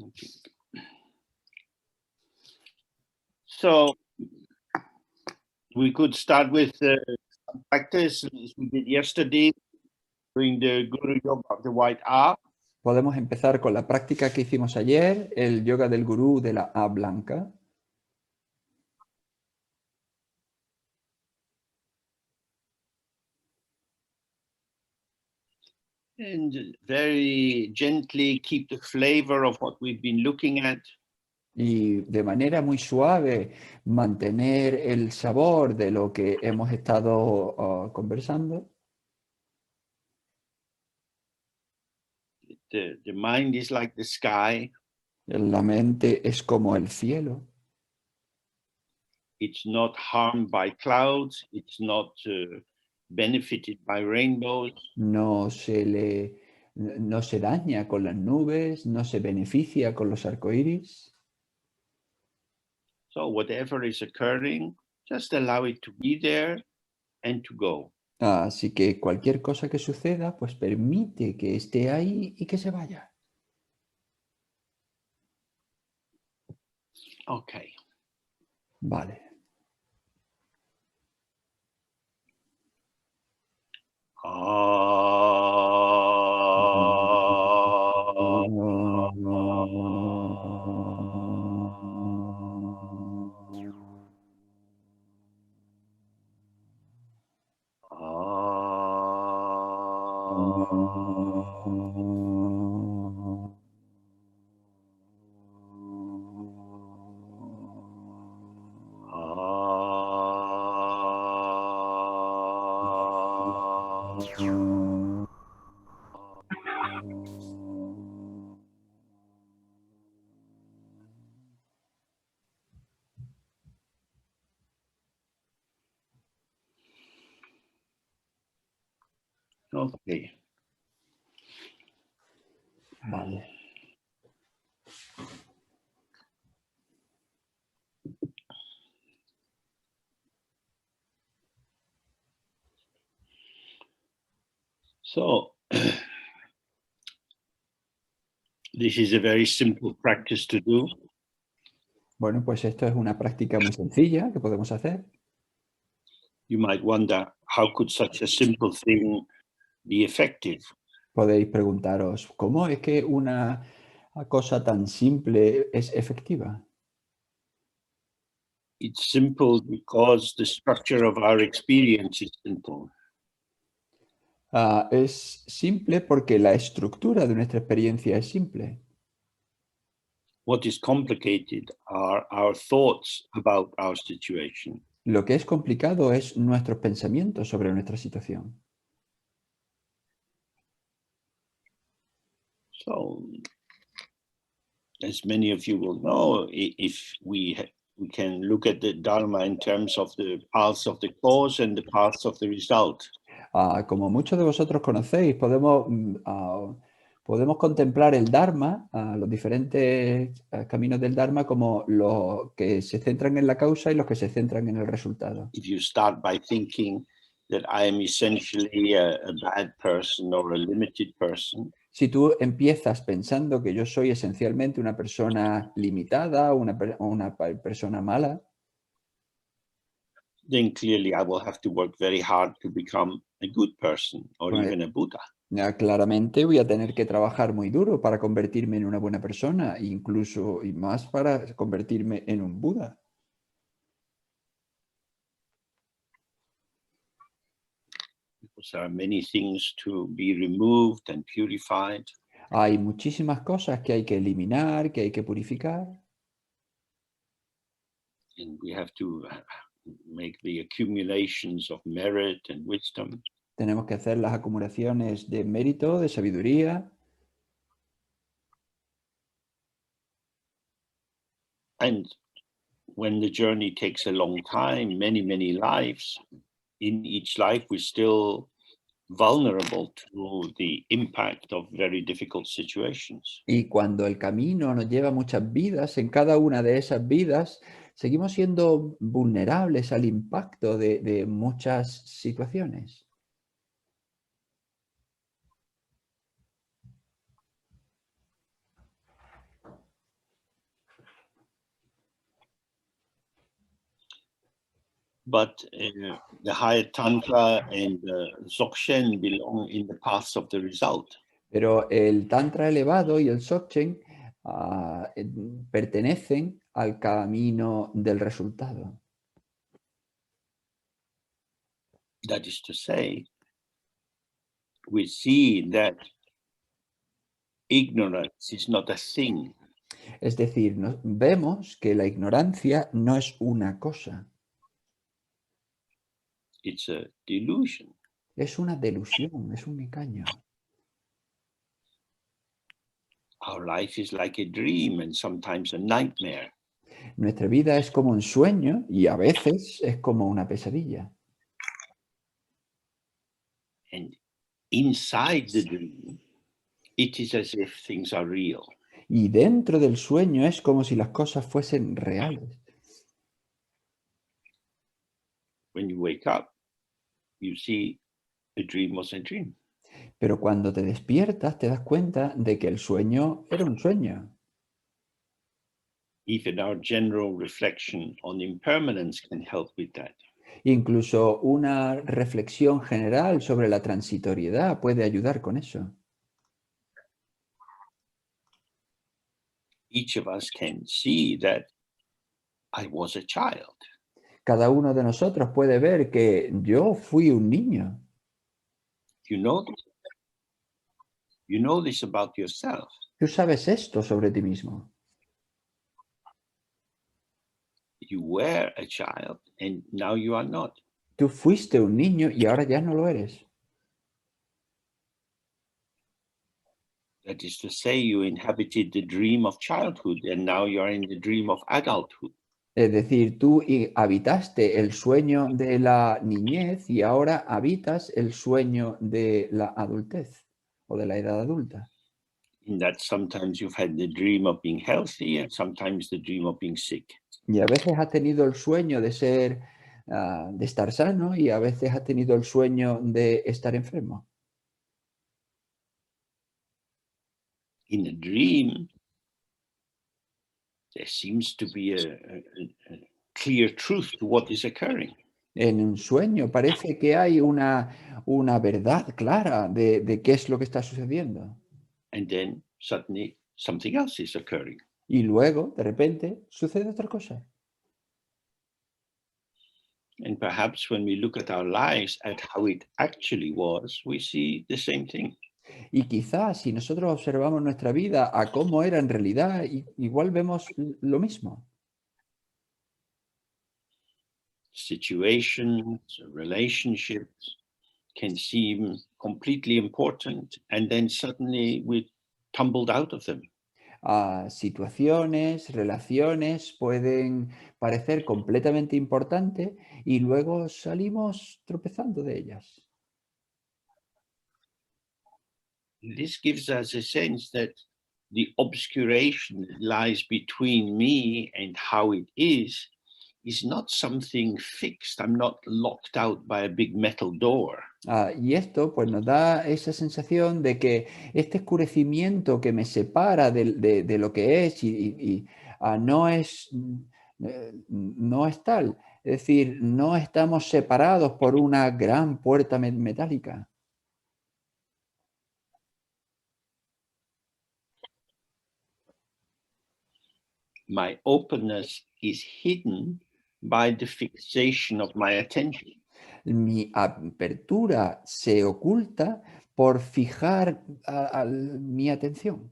Okay. So we could start with practice as we did yesterday, doing the Guru Yoga of the White A. Podemos empezar con la práctica que hicimos ayer, el yoga del gurú de la A blanca. And very gently keep the flavor of what we've been looking at. Y de manera muy suave mantener el sabor de lo que hemos estado conversando. The mind is like the sky. La mente es como el cielo. It's not harmed by clouds. It's not benefited by rainbows. No se daña con las nubes, no se beneficia con los arcoíris. So whatever is occurring, just allow it to be there and to go. Así que cualquier cosa que suceda, pues permite que esté ahí y que se vaya. Okay. Vale. Okay. Vale. So this is a very simple practice to do. Bueno, pues esto es una práctica muy sencilla que podemos hacer. You might wonder, how could such a simple thing be effective? Podéis preguntaros, ¿cómo es que una cosa tan simple es efectiva? It's simple because the structure of our experience is simple. Es simple porque la estructura de nuestra experiencia es simple. What is complicated are our thoughts about our situation. Lo que es complicado es nuestros pensamientos sobre nuestra situación. So, as many of you will know, if we can look at the Dharma in terms of the paths of the cause and the paths of the result. Como muchos de vosotros conocéis, podemos contemplar el Dharma, los diferentes caminos del Dharma, como los que se centran en la causa y los que se centran en el resultado. If you start by thinking that I am essentially a bad person or a limited person, Si tú empiezas pensando que yo soy esencialmente una persona limitada, una persona mala, then clearly I will have to work very hard to become a good person or Right. even a Buddha. Claramente voy a tener que trabajar muy duro para convertirme en una buena persona, incluso y más para convertirme en un Buda. Because there are many things to be removed and purified. Hay muchísimas cosas que hay que eliminar, que hay que purificar. And we have to make the accumulations of merit and wisdom. Tenemos que hacer las acumulaciones de mérito, de sabiduría. And when the journey takes a long time, many, many lives, in each life we're still vulnerable to the impact of very difficult situations. Y cuando el camino nos lleva muchas vidas, en cada una de esas vidas seguimos siendo vulnerables al impacto de muchas situaciones. but the higher tantra and dzogchen belong in the paths of the result. Pero el Tantra elevado y el Dzogchen pertenecen al camino del resultado. That is to say, we see that ignorance is not a thing. Es decir, vemos que la ignorancia no es una cosa, It's a delusion. es una delusión, es un engaño. Our life is like a dream and sometimes a nightmare. Nuestra vida es como un sueño y a veces es como una pesadilla. And inside the dream, it is as if things are real. Y dentro del sueño es como si las cosas fuesen reales. When you wake up, you see a dream was a dream. Pero cuando te despiertas te das cuenta de que el sueño era un sueño. Even our general reflection on impermanence can help with that. Incluso una reflexión general sobre la transitoriedad puede ayudar con eso. Each of us can see that I was a child. Cada uno de nosotros puede ver que yo fui un niño. You know this about yourself. Tú sabes esto sobre ti mismo. You were a child and now you are not. Tú fuiste un niño y ahora ya no lo eres. That is to say, you inhabited the dream of childhood and now you are in the dream of adulthood. Es decir, tú habitaste el sueño de la niñez y ahora habitas el sueño de la adultez o de la edad adulta. In that sometimes you've had the dream of being healthy and sometimes the dream of being sick. Y a veces has tenido el sueño de ser, de estar sano y a veces has tenido el sueño de estar enfermo. In a dream, there seems to be a clear truth to what is occurring. En un sueño parece que hay una verdad clara de qué es lo que está sucediendo. And then suddenly something else is occurring. Y luego, de repente, sucede otra cosa. And perhaps when we look at our lives at how it actually was, we see the same thing. Y quizás si nosotros observamos nuestra vida a cómo era en realidad, igual vemos lo mismo. Situations, relationships can seem completely important and then suddenly we're tumbled out of them. Situaciones, relaciones pueden parecer completamente importantes y luego salimos tropezando de ellas. This gives us a sense that the obscuration that lies between me and how it is not something fixed. I'm not locked out by a big metal door. Y esto pues nos da esa sensación de que este oscurecimiento que me separa de lo que es no es, no es tal. Es decir, no estamos separados por una gran puerta metálica. My openness is hidden by the fixation of my attention. Mi apertura se oculta por fijar mi atención.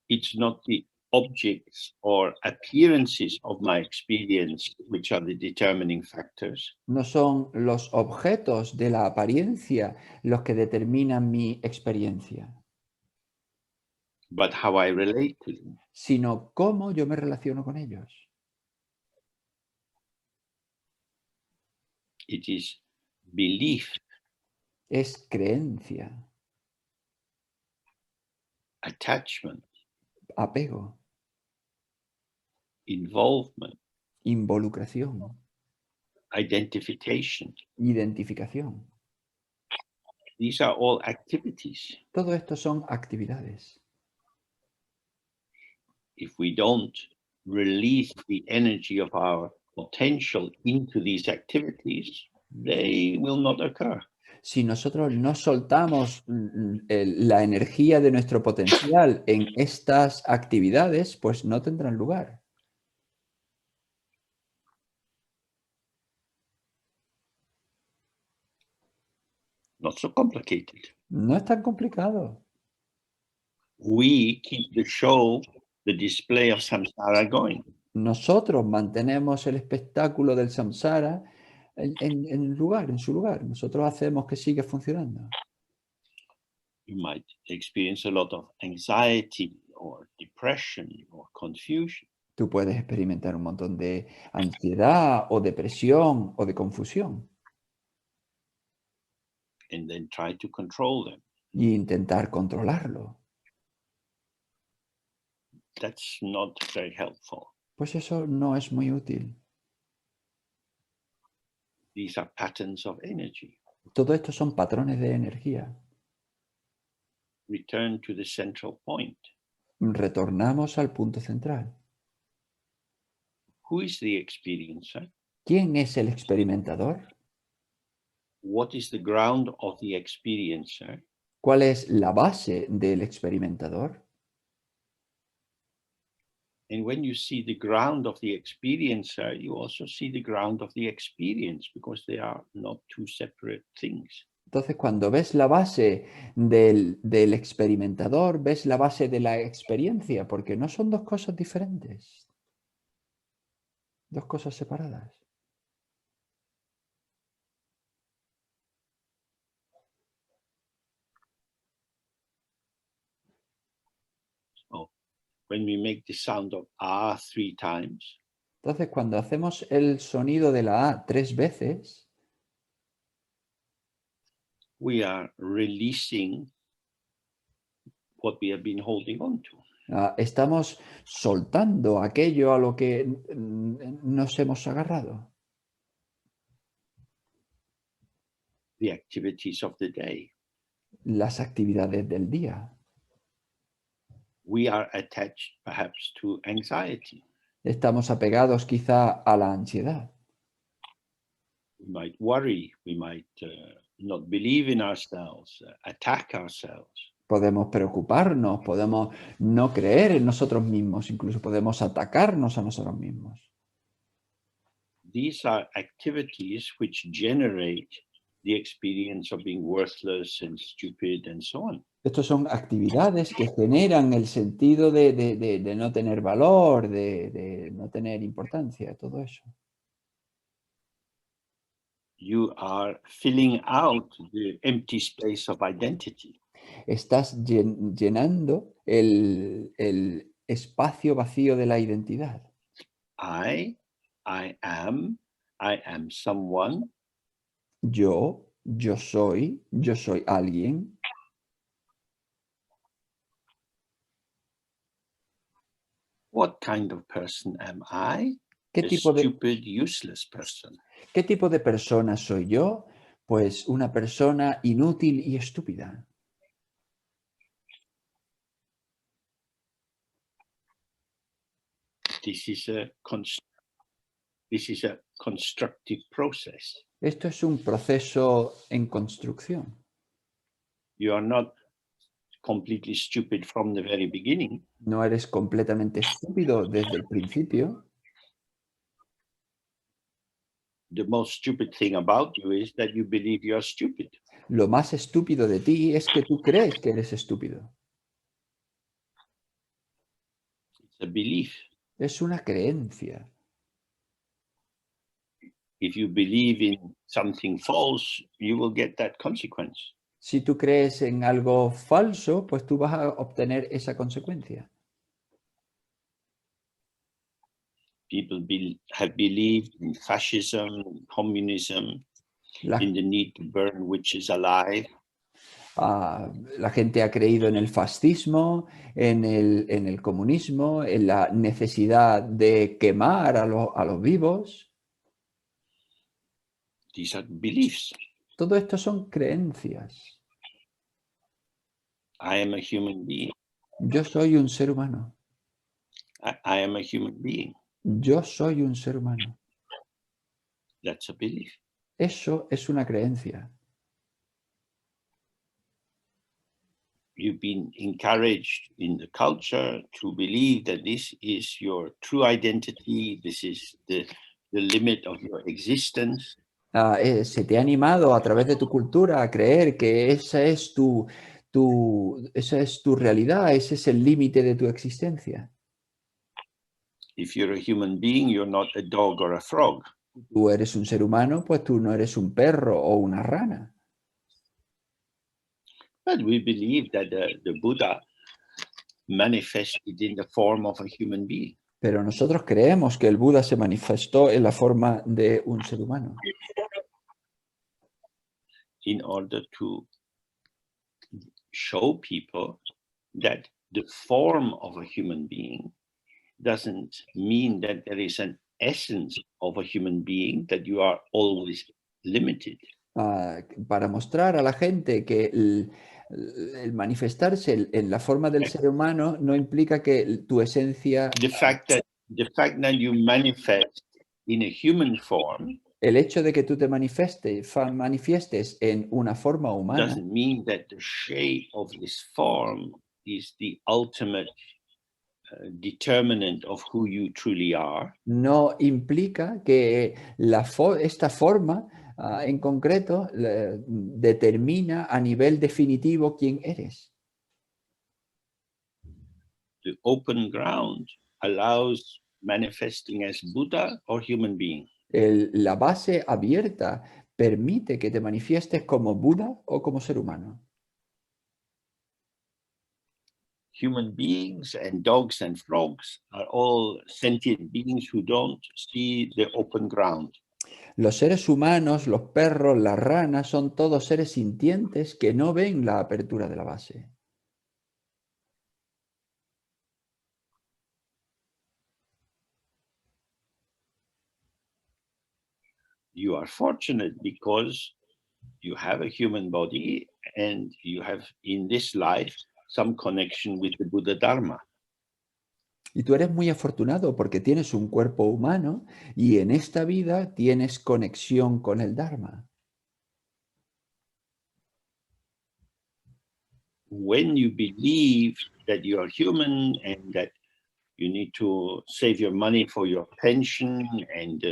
It's not the objects or appearances of my experience which are the determining factors, No son los objetos de la apariencia los que determinan mi experiencia, but how I relate to them. sino cómo yo me relaciono con ellos. It is belief, Es creencia, attachment, apego, involvement, involucración, identification. identificación. These are all activities. Todo esto son actividades. If we don't release the energy of our potential into these activities, they will not occur. Si nosotros no soltamos la energía de nuestro potencial en estas actividades, pues no tendrán lugar. Not so complicated. No es tan complicado. We keep the show, the display of samsara going. Nosotros mantenemos el espectáculo del samsara en su lugar. Nosotros hacemos que siga funcionando. You might experience a lot of anxiety or depression or confusion. Tú puedes experimentar un montón de ansiedad o depresión o de confusión And then try to control them. y intentar controlarlo. That's not very helpful. Pues eso no es muy útil. These are patterns of energy. Todo esto son patrones de energía. Return to the central point. Retornamos al punto central. Who is the experiencer? ¿Quién es el experimentador? What is the ground of the experiencer? ¿Cuál es la base del experimentador? And when you see the ground of the experiencer, you also see the ground of the experience, because they are not two separate things. Entonces, cuando ves la base del experimentador, ves la base de la experiencia, porque no son dos cosas diferentes, dos cosas separadas. So when we make the sound of ah 3 times, Entonces, cuando hacemos el sonido de la A 3 veces, we are releasing what we have been holding on to. estamos soltando aquello a lo que nos hemos agarrado. The activities of the day. Las actividades del día. We are attached perhaps to anxiety. Estamos apegados quizá a la ansiedad. We might worry, we might not believe in ourselves, attack ourselves. Podemos preocuparnos, podemos no creer en nosotros mismos, incluso podemos atacarnos a nosotros mismos. These are activities which generate the experience of being worthless and stupid and so on. Estos son actividades que generan el sentido de no tener valor, de no tener importancia, todo eso. You are filling out the empty space of identity. Estás llenando el espacio vacío de la identidad. I am someone. Yo soy alguien. What kind of person am I? ¿Qué A tipo stupid, useless person. ¿Qué tipo de persona soy yo? Pues una persona inútil y estúpida. This is a constructive process. Esto es un proceso en construcción. You are not completely stupid from the very beginning. No eres completamente estúpido desde el principio. The most stupid thing about you is that you believe you are stupid. Lo más estúpido de ti es que tú crees que eres estúpido. It's a belief. Es una creencia. If you believe in something false, you will get that consequence. Si tú crees en algo falso, pues tú vas a obtener esa consecuencia. People have believed in fascism, communism, in the need to burn witches alive. La gente ha creído en el fascismo, en el comunismo, en la necesidad de quemar a los vivos. These are beliefs. Todo esto son creencias. I am a human being. Yo soy un ser humano. I am a human being. Yo soy un ser humano. That's a belief. Eso es una creencia. You've been encouraged in the culture to believe that this is your true identity, this is the limit of your existence. Se te ha animado a través de tu cultura a creer que esa es esa es tu realidad, ese es el límite de tu existencia. If you're a human being, you're not a dog or a frog. Tú eres un ser humano, pues tú no eres un perro o una rana. But we believe that the Buddha manifested in the form of a human being. Pero nosotros creemos que el Buda se manifestó en la forma de un ser humano. In order to show people that the form of a human being doesn't mean that there is an essence of a human being, that you are always limited. Para mostrar a la gente que el manifestarse en la forma del ser humano no implica que tu esencia... The fact that you manifest in a human form El hecho de que tú te manifiestes en una forma humana doesn't mean that the shape of this form is the ultimate determinant of who you truly are. no implica que esta forma en concreto determina a nivel definitivo quién eres. The open ground allows manifesting as Buddha or human being. La base abierta permite que te manifiestes como Buda o como ser humano. Human beings and dogs and frogs are all sentient beings who don't see the open ground. Los seres humanos, los perros, las ranas, son todos seres sintientes que no ven la apertura de la base. You are fortunate because you have a human body and you have in this life some connection with the Buddha Dharma. Y tú eres muy afortunado porque tienes un cuerpo humano y en esta vida tienes conexión con el Dharma. When you believe that you are human and that you need to save your money for your pension and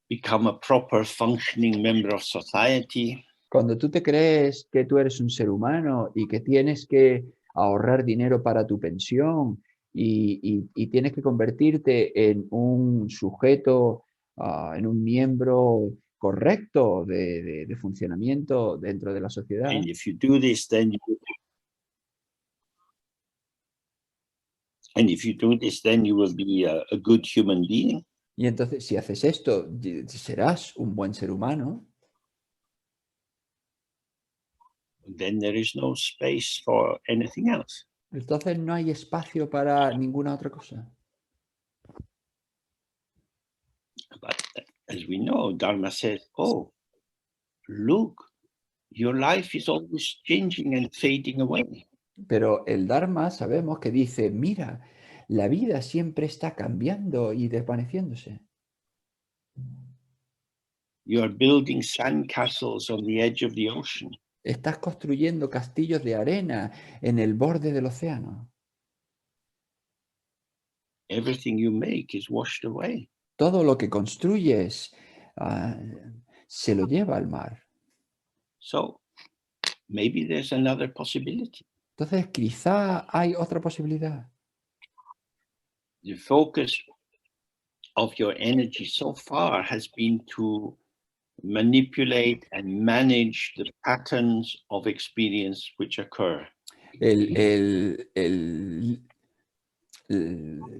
become a proper functioning member of society, Cuando tú te crees que tú eres un ser humano y que tienes que ahorrar dinero para tu pensión y tienes que convertirte en un sujeto, en un miembro correcto de funcionamiento dentro de la sociedad, and if you do this, then you will be a good human being. y entonces si haces esto, serás un buen ser humano, Then there is no space for anything else. entonces no hay espacio para ninguna otra cosa. But as we know, Dharma says, oh, look, your life is always changing and fading away. Pero el Dharma sabemos que dice, mira, la vida siempre está cambiando y desvaneciéndose. You are building sandcastles on the edge of the ocean. Estás construyendo castillos de arena en el borde del océano. Everything you make is washed away. Todo lo que construyes se lo lleva al mar. So maybe there's another possibility. Entonces, quizá hay otra posibilidad. The focus of your energy so far has been to manipulate and manage the patterns of experience which occur.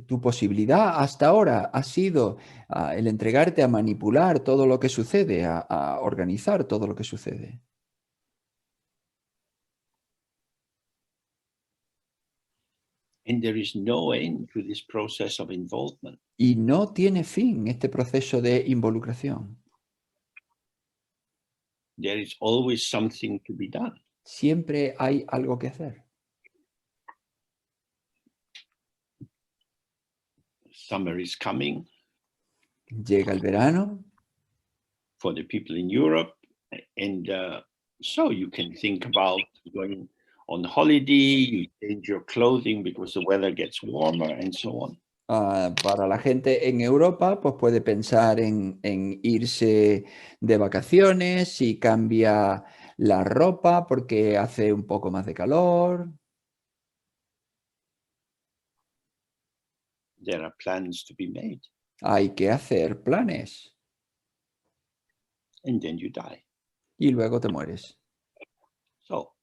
Tu posibilidad hasta ahora ha sido el entregarte a manipular todo lo que sucede, a organizar todo lo que sucede. And there is no end to this process of involvement. Y no tiene fin este proceso de involucración. There is always something to be done. Siempre hay algo que hacer. Summer is coming Llega el verano for the people in Europe, and so you can think about going on holiday, you change your clothing because the weather gets warmer and so on. para la gente en Europa, pues puede pensar en irse de vacaciones, si cambia la ropa porque hace un poco más de calor. There are plans to be made, Hay que hacer planes and then you die. y luego te mueres. So,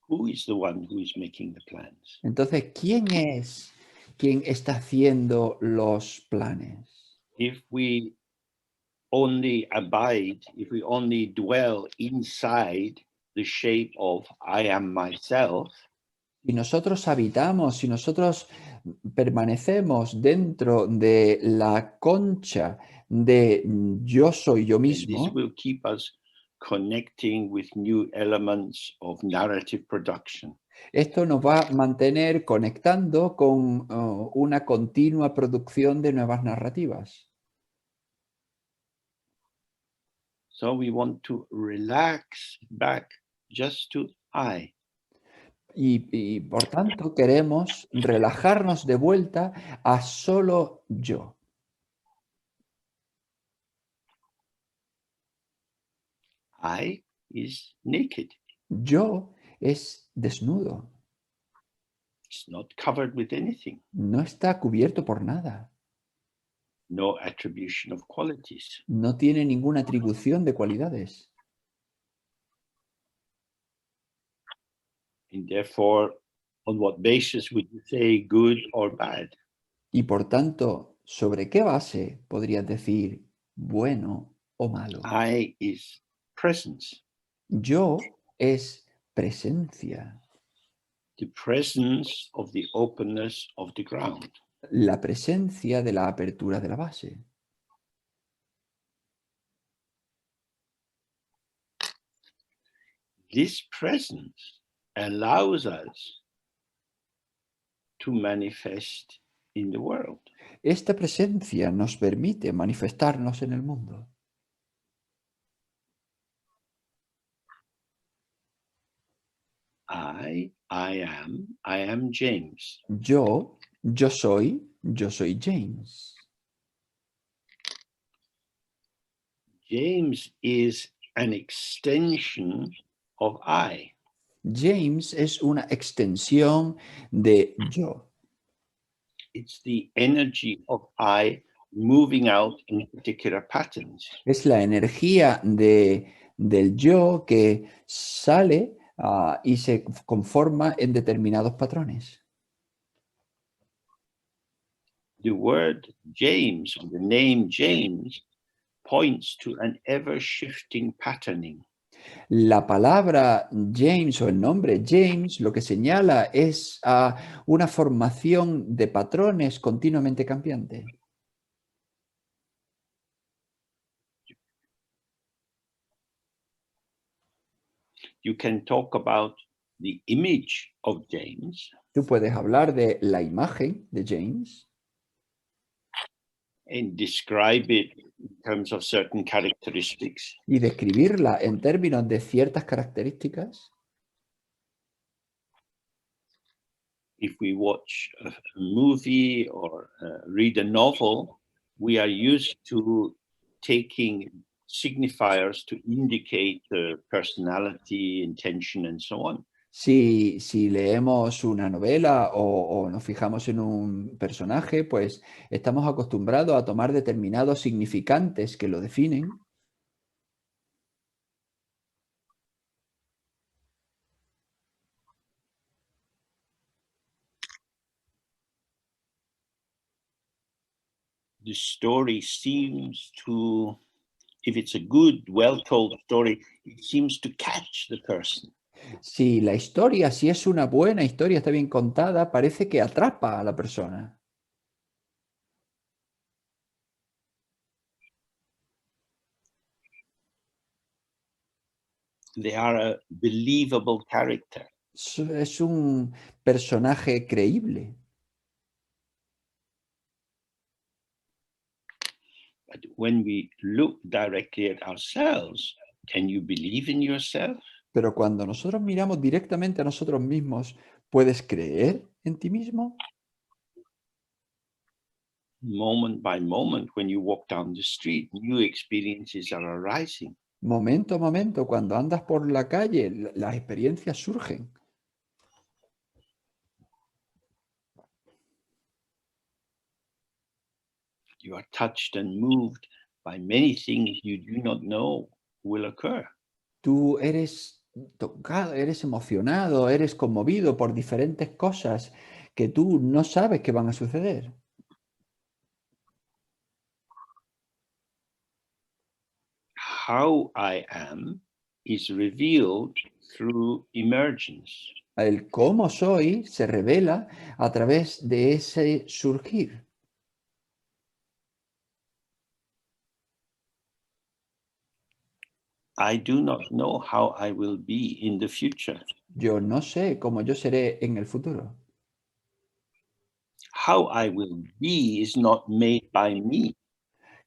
who is the one who is making the plans? Entonces, ¿quién es quien está haciendo los planes? If we only abide, if we only dwell inside the shape of I am myself, Si nosotros habitamos, si nosotros permanecemos dentro de la concha de yo soy yo then this mismo, will keep us connecting with new elements of narrative production. esto nos va a mantener conectando con una continua producción de nuevas narrativas. So we want to relax back just to I. Y por tanto queremos relajarnos de vuelta a solo yo. I is naked. Yo es desnudo, It's not covered with anything. no está cubierto por nada, No attribution of qualities. no tiene ninguna atribución de cualidades. And therefore, on what basis would you say good or bad? Y por tanto, ¿sobre qué base podrías decir bueno o malo? I is presence. Yo es presencia, The presence of the openness of the ground. la presencia de la apertura de la base. This presence allows us to manifest in the world. Esta presencia nos permite manifestarnos en el mundo. I am James. Yo soy James. James is an extension of I. James es una extensión de yo. It's the energy of I moving out in particular patterns. Es la energía del yo que sale y se conforma en determinados patrones. The word James, or the name James, points to an ever-shifting patterning. La palabra James o el nombre James lo que señala es una formación de patrones continuamente cambiante. You can talk about the image of James Tú puedes hablar de la imagen de James and describe it in terms of certain characteristics. y describirla en términos de ciertas características. If we watch a movie or read a novel, we are used to taking signifiers to indicate the personality, intention, and so on. Si leemos una novela o nos fijamos en un personaje, pues estamos acostumbrados a tomar determinados significantes que lo definen. The story seems to, if it's a good, well-told story, it seems to catch the person. Si la historia, si es una buena historia, está bien contada, parece que atrapa a la persona. They are a believable character. Es un personaje creíble. But when we look directly at ourselves, can you believe in yourself? Pero cuando nosotros miramos directamente a nosotros mismos, ¿puedes creer en ti mismo? Moment by moment, when you walk down the street, new experiences are arising. Momento a momento, cuando andas por la calle, las experiencias surgen. You are touched and moved by many things you do not know will occur. Tú eres tocado, eres emocionado, eres conmovido por diferentes cosas que tú no sabes que van a suceder. How I am is revealed through emergence. El cómo soy se revela a través de ese surgir. I do not know how I will be in the future. Yo no sé cómo yo seré en el futuro. How I will be is not made by me.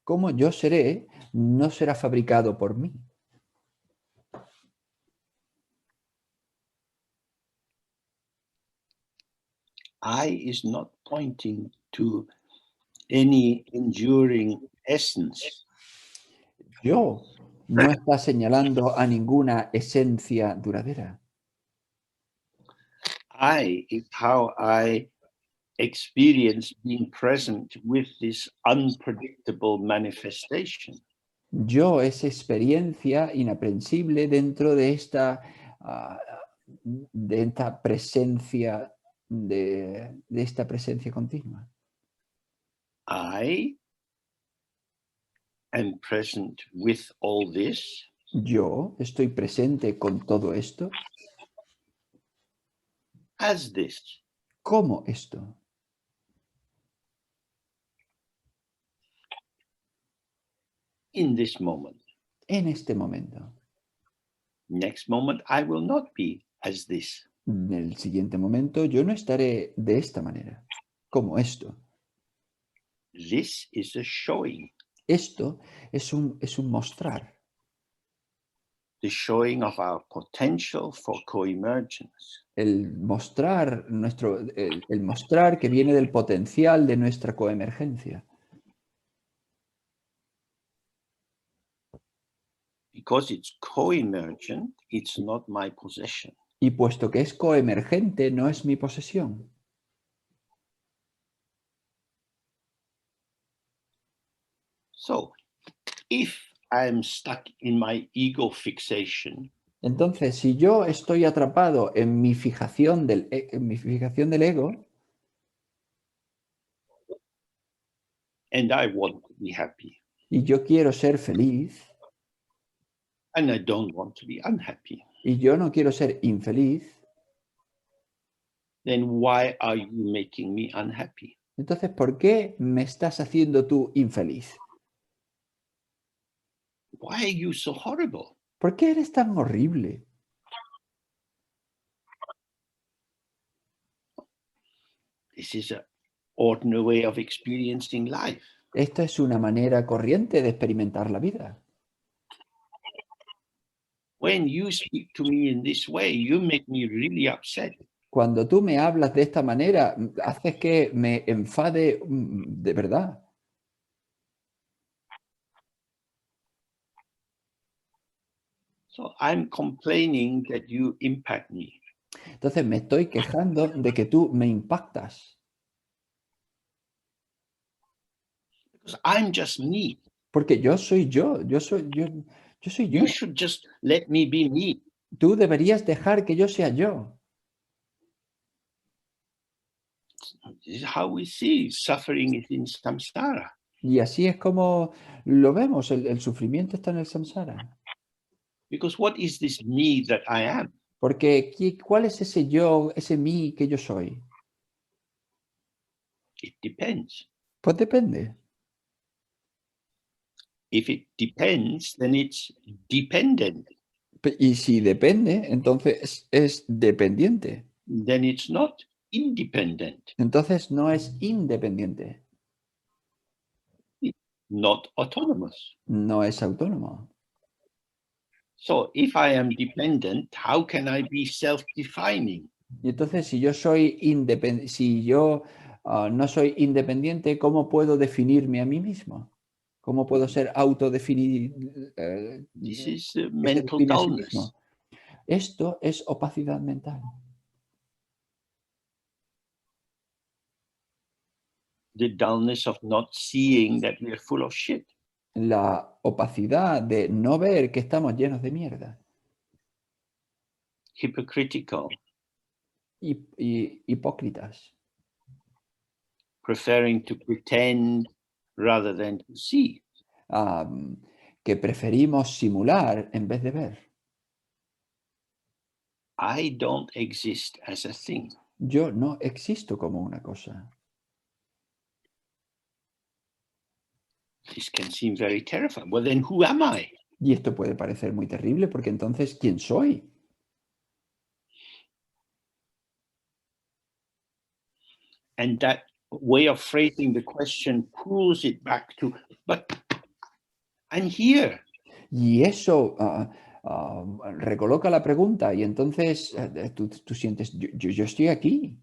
Cómo yo seré no será fabricado por mí. I is not pointing to any enduring essence. Yo no está señalando a ninguna esencia duradera. I is how I experience being present with this unpredictable manifestation. Yo es experiencia inaprensible dentro ah, de esta presencia, de esta presencia continua. I am present with all this Yo estoy presente con todo esto. as this. ¿Cómo esto? In this moment. En este momento. Next moment, I will not be as this. En el siguiente momento yo no estaré de esta manera. Como esto. This is a showing. Esto es un mostrar. The showing of our potential for co-emergence. El mostrar el mostrar que viene del potencial de nuestra coemergencia. Because it's co-emergent, it's not my possession. Y puesto que es coemergente, no es mi posesión. So, if I'm stuck in my ego fixation, Entonces, si yo estoy atrapado en mi fijación en mi fijación del ego, and I want to be happy, y yo quiero ser feliz, and I don't want to be unhappy, y yo no quiero ser infeliz, then why are you making me unhappy? entonces, ¿por qué me estás haciendo tú infeliz? Why are you so horrible? ¿Por qué eres tan horrible? This is an ordinary way of experiencing life. Esto es una manera corriente de experimentar la vida. When you speak to me in this way, you make me really upset. Cuando tú me hablas de esta manera, haces que me enfade de verdad. So I'm complaining that you impact me. Entonces me estoy quejando de que tú me impactas. Because I'm just me. Porque yo soy yo, yo soy yo. You should just let me be me. Tú deberías dejar que yo sea yo. This is how we see suffering is in samsara. Y así es como lo vemos, el sufrimiento está en el samsara. Because what is this me that I am? Porque ¿cuál es ese yo, ese mí que yo soy? It depends. Pues depende. If it depends, then it's dependent. Y si depende, entonces es dependiente. Then it's not independent, Entonces no es independiente, not autonomous. no es autónomo. So if I am dependent, how can I be self-defining? Y entonces si yo soy independiente, si yo no soy independiente, ¿cómo puedo definirme a mí mismo? ¿Cómo puedo ser autodefinir, This is que se mental define a sí dullness, mismo? Esto es opacidad mental. the dullness of not seeing that we are full of shit. La opacidad de no ver que estamos llenos de mierda. Hypocritical, Y hipócritas. preferring to pretend rather than to see. Que preferimos simular en vez de ver. I don't exist as a thing. Yo no existo como una cosa. This can seem very terrifying. Well, then who am I? Y esto puede parecer muy terrible porque entonces, ¿quién soy? And that way of phrasing the question pulls it back to, but I'm here. Y eso recoloca la pregunta y entonces tú sientes, yo estoy aquí.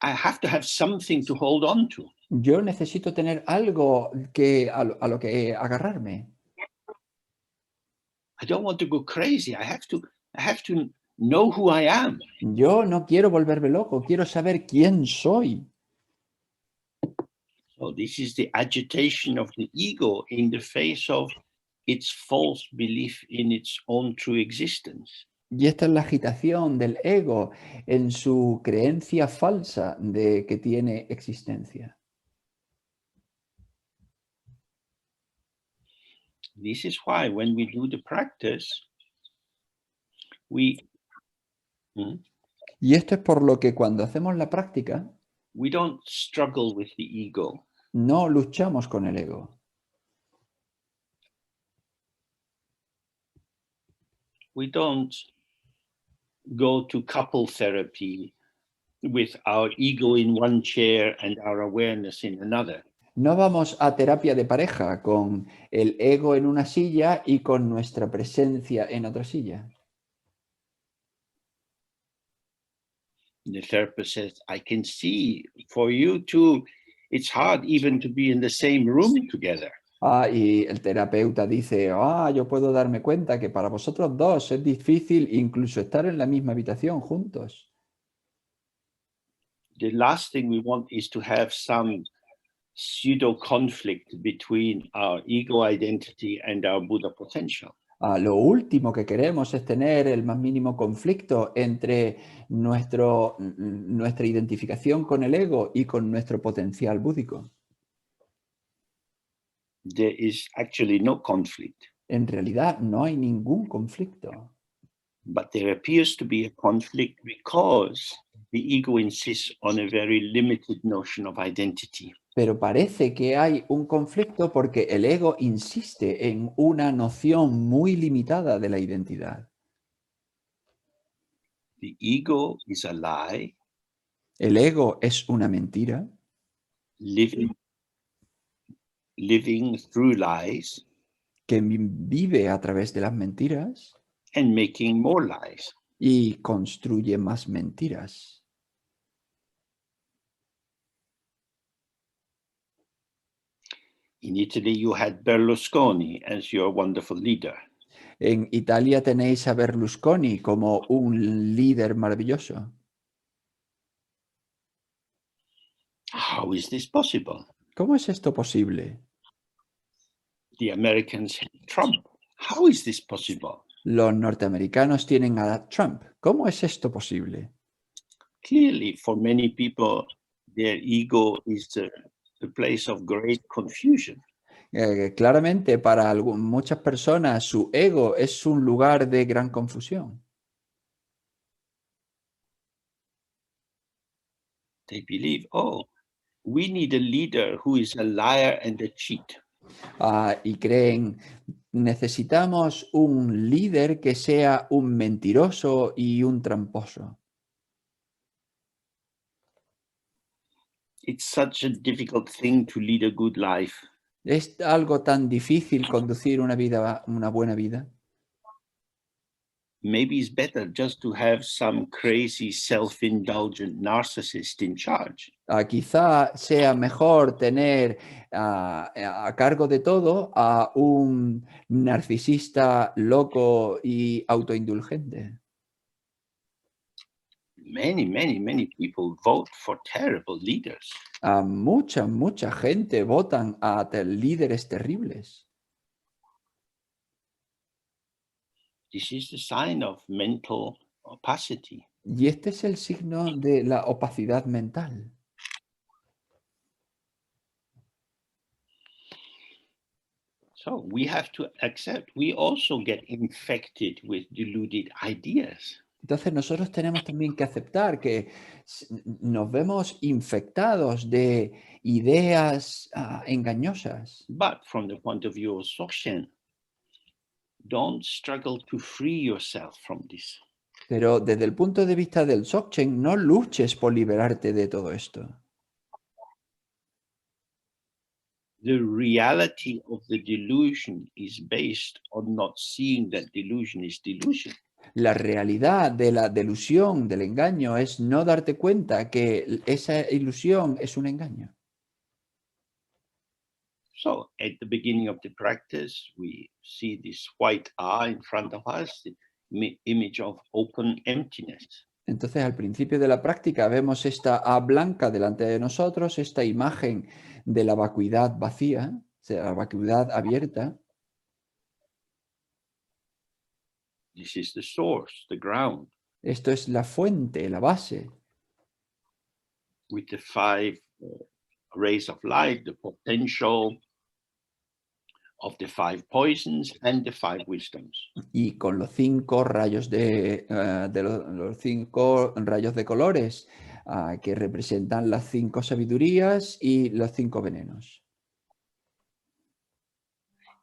I have to have something to hold on to. Yo necesito tener algo a lo que agarrarme. I don't want to go crazy. I have to know who I am. Yo no quiero volverme loco, quiero saber quién soy. So this is the agitation of the ego in the face of its false belief in its own true existence. Y esta es la agitación del ego en su creencia falsa de que tiene existencia. This is why when we do the practice, we Y esto es por lo que cuando hacemos la práctica, don't struggle with the ego. no luchamos con el ego. We don't go to couple therapy with our ego in one chair and our awareness in another. No vamos a terapia de pareja con el ego en una silla y con nuestra presencia en otra silla. The therapist says, I can see for you two, it's hard even to be in the same room together. Y el terapeuta dice, yo puedo darme cuenta que para vosotros dos es difícil incluso estar en la misma habitación juntos. The last thing we want is to have some pseudo conflict between our ego identity and our Buddha potential. Lo último que queremos es tener el más mínimo conflicto entre nuestra identificación con el ego y con nuestro potencial búdico. There is actually no conflict, En realidad no hay ningún conflicto, but there appears to be a conflict because the ego insists on a very limited notion of identity. pero parece que hay un conflicto porque el ego insiste en una noción muy limitada de la identidad. The ego is a lie, El ego es una mentira living through lies que vive a través de las mentiras and making more lies. y construye más mentiras. In Italy, you had Berlusconi as your wonderful leader. En Italia tenéis a Berlusconi como un líder maravilloso. How is this possible? ¿Cómo es esto posible? The Americans had Trump. How is this possible? Los norteamericanos tienen a Trump. ¿Cómo es esto posible? Clearly, for many people, their ego is the place of great confusion. Claramente, para muchas personas, su ego es un lugar de gran confusión. They believe, oh, we need a leader who is a liar and a cheat. Y creen, necesitamos un líder que sea un mentiroso y un tramposo. It's such a difficult thing to lead a good life. ¿Es algo tan difícil conducir una buena vida? Maybe it's better just to have some crazy self-indulgent narcissist in charge. Quizá sea mejor tener a cargo de todo a un narcisista loco y autoindulgente. Many people vote for terrible leaders. Mucha gente votan a líderes terribles. This is the sign of mental opacity. Y este es el signo de la opacidad mental. So we have to accept we also get infected with deluded ideas. Entonces nosotros tenemos también que aceptar que nos vemos infectados de ideas engañosas. But from the point of view of Dzogchen, don't struggle to free yourself from this. Pero desde el punto de vista del Dzogchen, no luches por liberarte de todo esto. The reality of the delusion is based on not seeing that delusion is delusion. La realidad de la delusión, del engaño, es no darte cuenta que esa ilusión es un engaño. So at the beginning of the practice, we see this white eye in front of us, the image of open emptiness. Entonces, al principio de la práctica vemos esta A blanca delante de nosotros, esta imagen de la vacuidad vacía, o sea, la vacuidad abierta. This is the source, the ground, Esto es la fuente, la base, with the five rays of light, the potential of the five poisons and the five wisdoms. y con los 5 rayos los 5 rayos de colores que representan las 5 sabidurías y los 5 venenos.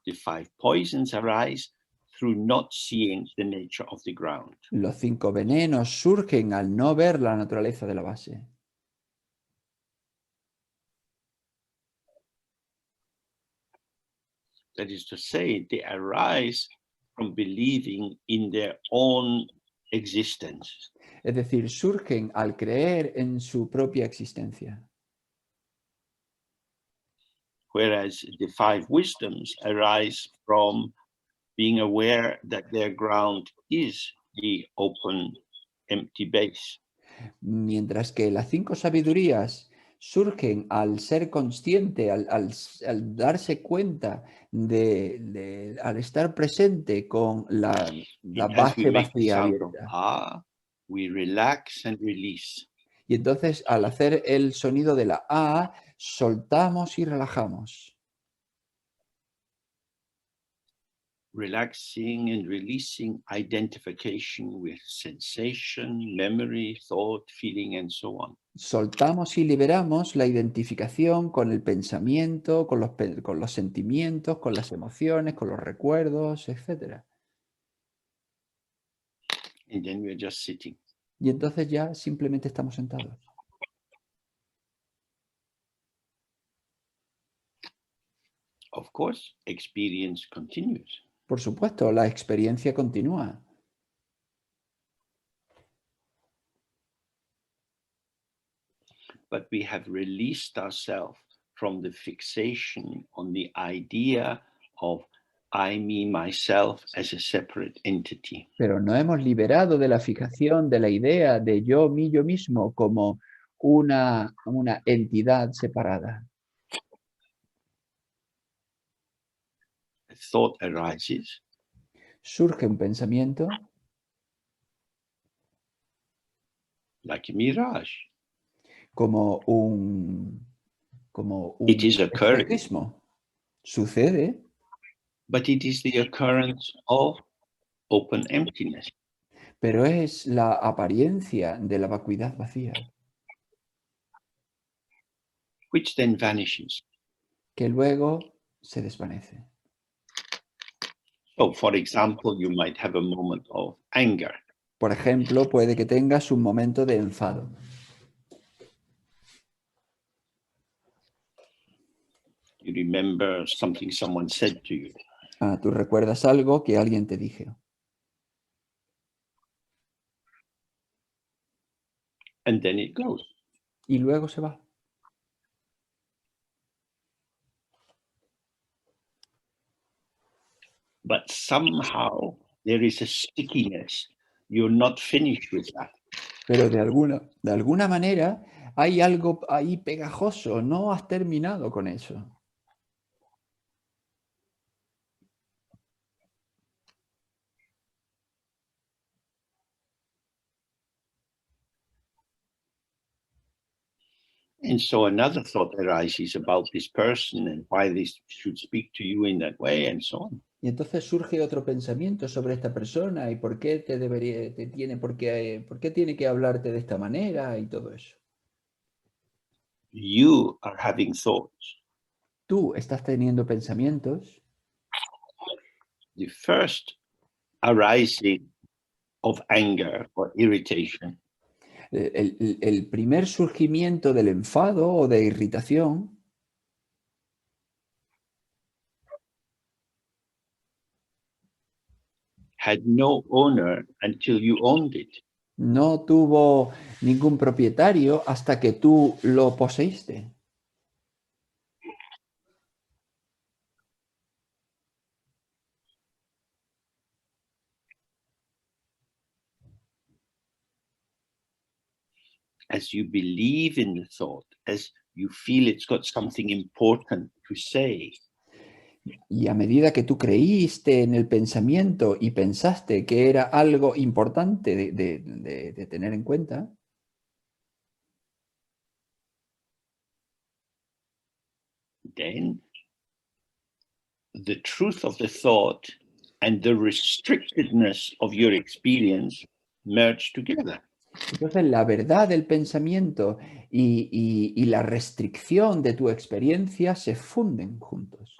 The five poisons arise through not seeing the nature of the ground. Los 5 venenos surgen al no ver la naturaleza de la base. That is to say, they arise from believing in their own existence. Es decir, surgen al creer en su propia existencia. Whereas the five wisdoms arise from being aware that their ground is the open, empty base. Mientras que las 5 sabidurías surgen al ser consciente, al darse cuenta al estar presente con la And as we base make the vacía sound of abierta. we relax and release. Y entonces, al hacer el sonido de la A, soltamos y relajamos. Relaxing and releasing identification with sensation, memory, thought, feeling, and so on. Soltamos y liberamos la identificación con el pensamiento, con los sentimientos, con las emociones, con los recuerdos, etc. And then we're just sitting. Y entonces ya simplemente estamos sentados. Of course, experience continues. Por supuesto, la experiencia continúa. But we have released ourselves from the fixation on the idea of I, me, myself as a separate entity. Pero no hemos liberado de la fijación de la idea de yo mismo como una entidad separada. A thought arises. Surge un pensamiento. Like a mirage. Como un It is occurring. espejismo. Sucede. But it is the occurrence of open emptiness. Pero es la apariencia de la vacuidad vacía. which then vanishes. que luego se desvanece. So, for example, you might have a moment of anger. Por ejemplo, puede que tengas un momento de enfado. You remember something someone said to you. Tú recuerdas algo que alguien te dijo. And then it goes. Y luego se va. But somehow there is a stickiness. You're not finished with that. Pero de alguna manera hay algo ahí pegajoso. No has terminado con eso. And so another thought arises about this person and why this should speak to you in that way and so on. Y entonces surge otro pensamiento sobre esta persona y por qué por qué tiene que hablarte de esta manera y todo eso. You are having thoughts. Tú estás teniendo pensamientos. The first arising of anger or irritation El primer surgimiento del enfado o de irritación had no owner until you owned it. no tuvo ningún propietario hasta que tú lo poseíste. As you believe in the thought, as you feel it's got something important to say, Y a medida que tú creíste en el pensamiento y pensaste que era algo importante de tener en cuenta, then the truth of the thought and the restrictedness of your experience merge together. entonces la verdad del pensamiento y la restricción de tu experiencia se funden juntos.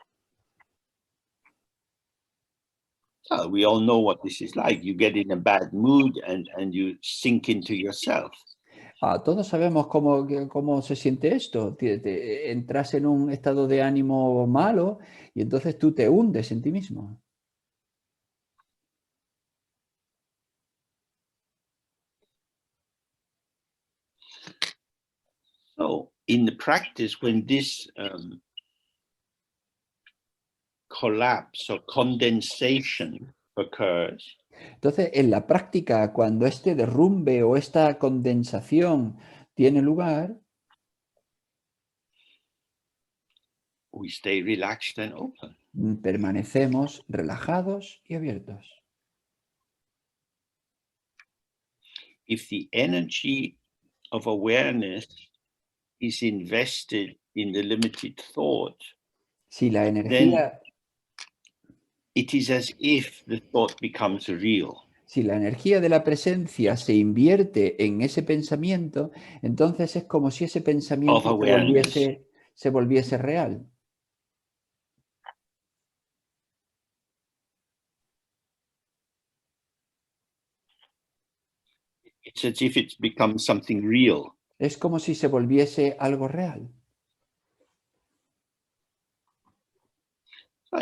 So we all know what this is like. You get in a bad mood and you sink into yourself. Todos sabemos cómo se siente esto. Entras en un estado de ánimo malo y entonces tú te hundes en ti mismo. So in the practice, when this collapse or condensation occurs, Entonces, en la práctica, cuando este derrumbe o esta condensación tiene lugar, we stay relaxed and open. permanecemos relajados y abiertos. If the energy of awareness is invested in the limited thought, Si la then energía, it is as if the thought becomes real. si la energía de la presencia se invierte en ese pensamiento, entonces es como si ese pensamiento awareness. se volviese real. It's as if it becomes something real. Es como si se volviese algo real.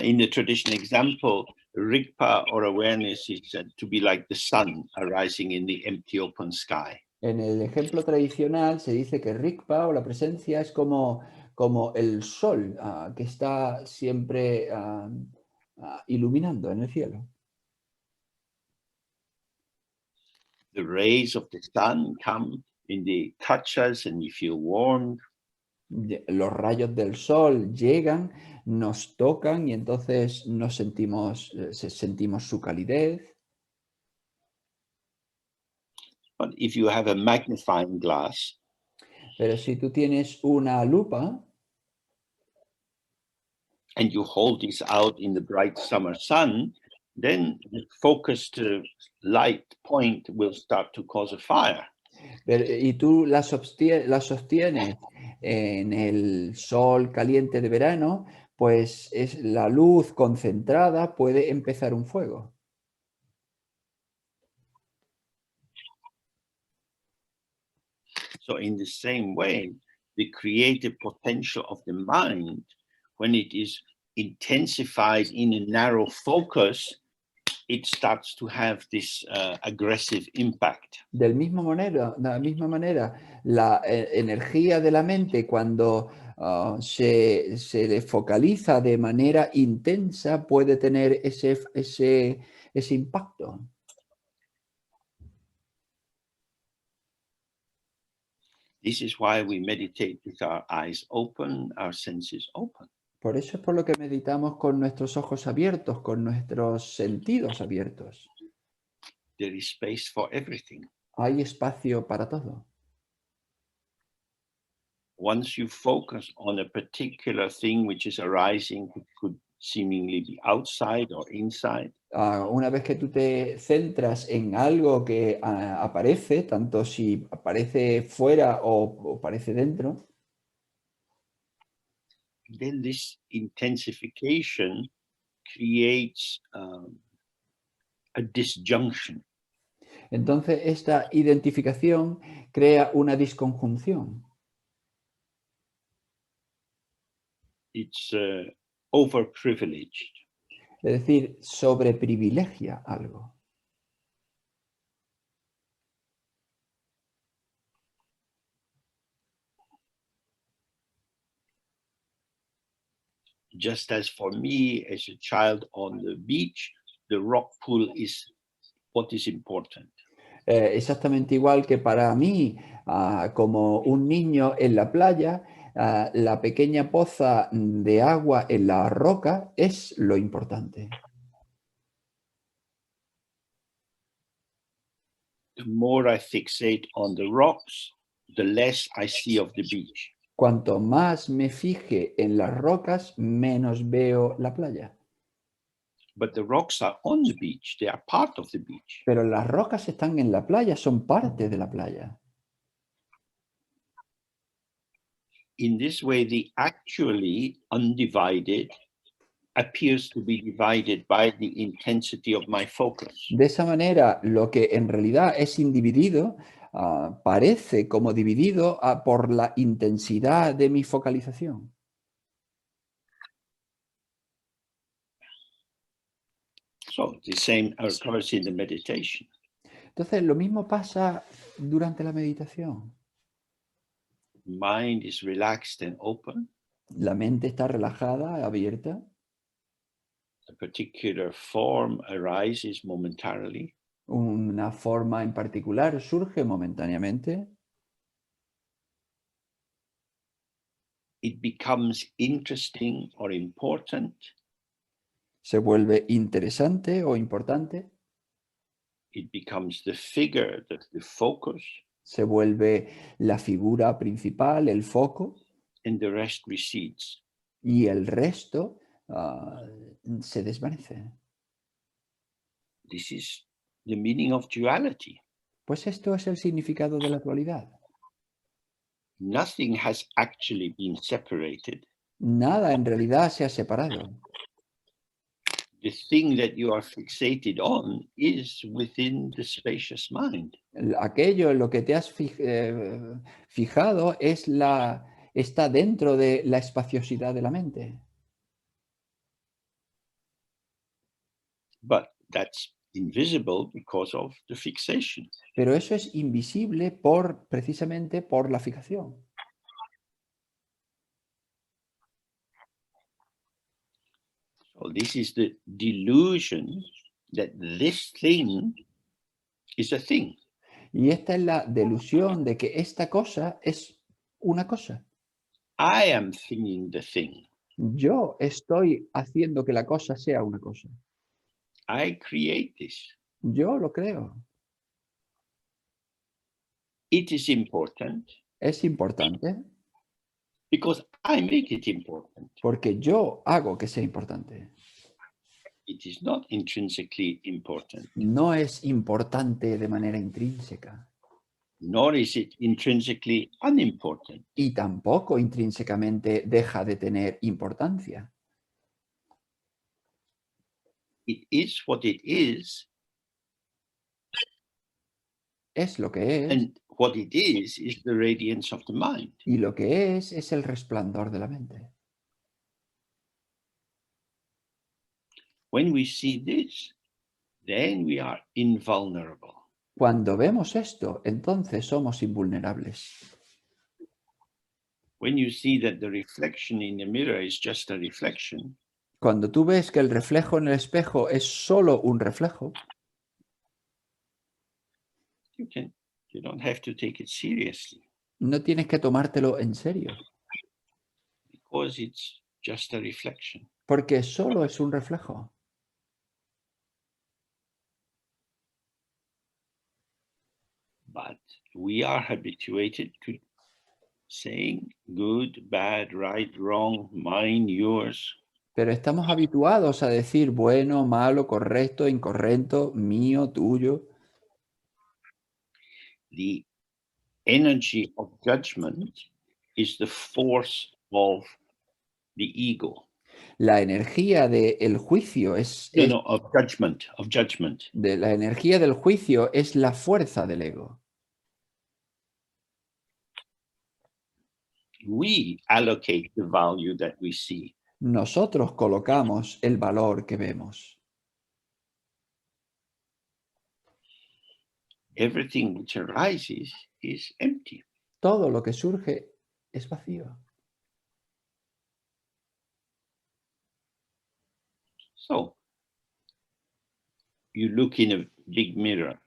In the traditional example, Rigpa or awareness is said to be like the sun arising in the empty open sky. En el ejemplo tradicional se dice que Rigpa o la presencia es como el sol que está siempre iluminando en el cielo. The rays of the sun come and they touch us and we feel warm. Los rayos del sol llegan, nos tocan y entonces sentimos su calidez. But if you have a magnifying glass, Pero si tú tienes una lupa and you hold this out in the bright summer sun, then the focused light point will start to cause a fire. y tú la sostienes en el sol caliente de verano, pues es la luz concentrada puede empezar un fuego. So in the same way, the creative potential of the mind, when it is intensified in a narrow focus, it starts to have this aggressive impact. De la misma manera, la energía de la mente cuando se le focaliza de manera intensa puede tener ese impacto. This is why we meditate with our eyes open, our senses open. Por eso es por lo que meditamos con nuestros ojos abiertos, con nuestros sentidos abiertos. There is space for everything. Hay espacio para todo. Once you focus on a particular thing which is arising, it could seemingly be outside or inside. Una vez que tú te centras en algo que aparece, tanto si aparece fuera o aparece dentro, Then this intensification creates a disjunction. entonces esta identificación crea una disconjunción. It's overprivileged. Es decir, sobreprivilegia algo. Just as for me, as a child on the beach, the rock pool is what is important. Exactamente igual que para mí, como un niño en la playa, la pequeña poza de agua en la roca es lo importante. The more I fixate on the rocks, the less I see of the beach. Cuanto más me fije en las rocas, menos veo la playa. But the rocks are on the beach, they are part of the beach. Pero las rocas están en la playa, son parte de la playa. In this way, the actually undivided appears to be divided by the intensity of my focus. De esa manera, lo que en realidad es individido, parece como dividido por la intensidad de mi focalización. So the same occurs in the meditation. Entonces, lo mismo pasa durante la meditación. Mind is relaxed and open. La mente está relajada, abierta. A particular form arises momentarily. Una forma en particular surge momentáneamente. It becomes interesting or important. Se vuelve interesante o importante. It becomes the figure, the focus. Se vuelve la figura principal, el foco. And the rest recedes. Y el resto se desvanece. This is the meaning of duality. Pues esto es el significado de la dualidad. Nothing has actually been separated. Nada en realidad se ha separado. The thing that you are fixated on is within the spacious mind. Aquello en lo que te has fijado está dentro de la espaciosidad de la mente. But that's invisible because of the fixation. Pero eso es invisible precisamente por la fijación. So this is the delusion that this thing is a thing. Y esta es la delusión de que esta cosa es una cosa. I am thinking the thing. Yo estoy haciendo que la cosa sea una cosa. I create this. Yo lo creo. It is important Es importante because I make it important. porque yo hago que sea importante. It is not intrinsically important. No es importante de manera intrínseca. nor is it intrinsically unimportant. Y tampoco intrínsecamente deja de tener importancia. It is what it is, Es lo que es, and what it is the radiance of the mind. y lo que es el resplandor de la mente. When we see this, then we are invulnerable. Cuando vemos esto, entonces somos invulnerables. When you see that the reflection in the mirror is just a reflection, Cuando tú ves que el reflejo en el espejo es solo un reflejo, you don't have to take it seriously, no tienes que tomártelo en serio, because it's just a reflection. porque solo es un reflejo. But we are habituated to saying good, bad, right, wrong, mine, yours. Pero estamos habituados a decir bueno, malo, correcto, incorrecto, mío, tuyo. The energy of judgment is the force of the ego. La energía del juicio Of judgment. La energía del juicio es la fuerza del ego. We allocate the value that we see. Nosotros colocamos el valor que vemos. Everything which arises is empty. Todo lo que surge es vacío. So, you look in a big mirror.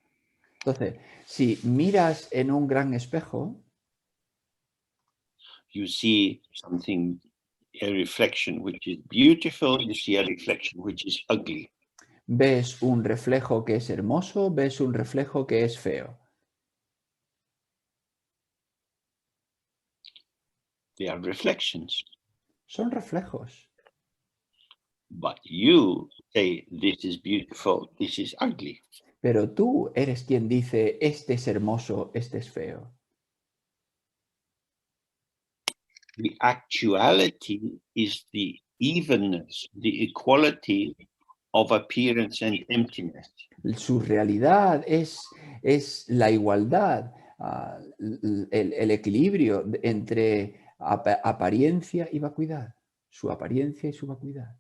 Entonces, si miras en un gran espejo, you see something, a reflection which is beautiful, you see a reflection which is ugly. ves un reflejo que es hermoso, ves un reflejo que es feo. They are reflections. Son reflejos. But you say, this is beautiful, this is ugly. Pero tú eres quien dice, este es hermoso, este es feo. The actuality is the evenness, the equality of appearance and emptiness. Su realidad es la igualdad, el equilibrio entre apariencia y vacuidad. Su apariencia y su vacuidad.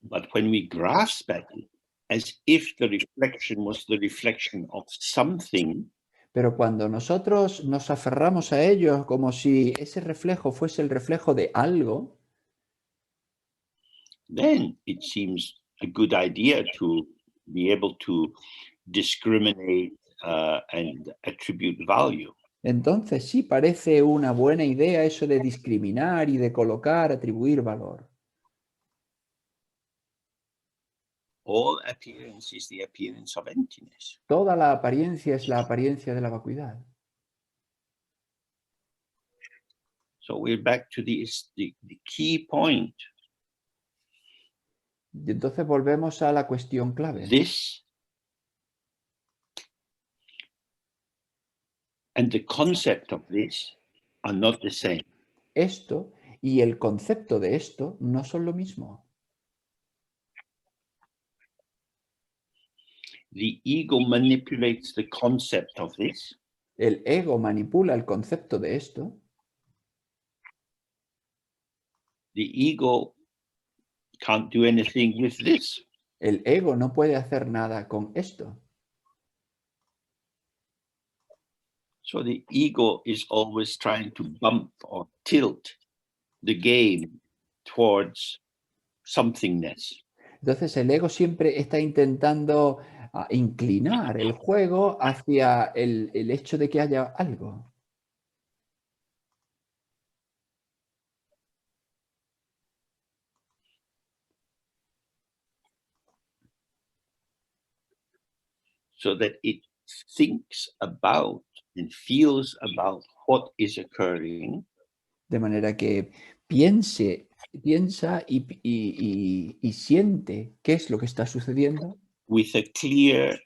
But when we grasp at it, as if the reflection was the reflection of something, pero cuando nosotros nos aferramos a ellos como si ese reflejo fuese el reflejo de algo, then it seems a good idea to be able to discriminate and attribute value. Entonces sí parece una buena idea eso de discriminar y de colocar, atribuir valor. All appearance is the appearance of emptiness. Toda la apariencia es la apariencia de la vacuidad. So we're back to the key point. Y entonces volvemos a la cuestión clave. This and the concept of this are not the same. Esto y el concepto de esto no son lo mismo. The ego manipulates the concept of this. El ego manipula el concepto de esto. The ego can't do anything with this. El ego no puede hacer nada con esto. So the ego is always trying to bump or tilt the game towards somethingness. Entonces el ego siempre está intentando inclinar el juego hacia el hecho de que haya algo. So that it thinks about and feels about what is occurring. De manera que piensa y siente qué es lo que está sucediendo. With a clear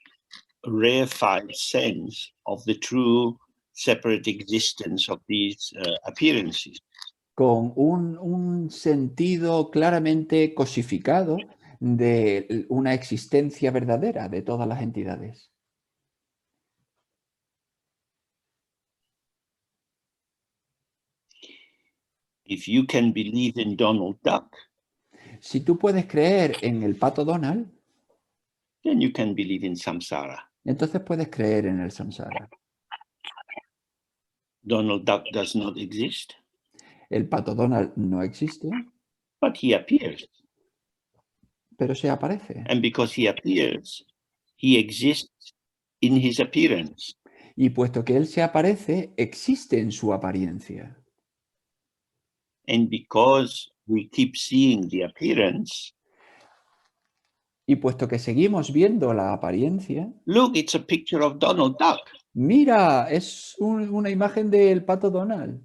rarefied sense of the true separate existence of these appearances. Con un sentido claramente cosificado de una existencia verdadera de todas las entidades. If you can believe in Donald Duck, Si tú puedes creer en el pato Donald, then you can believe in samsara. entonces puedes creer en el samsara. Donald Duck does not exist, El pato Donald no existe, but he appears. pero se aparece. And because he appears, he exists in his appearance. Y puesto que él se aparece, existe en su apariencia. And because we keep seeing the appearance, Y puesto que seguimos viendo la apariencia, look, it's a picture of Donald Duck. mira, es una imagen del pato Donald.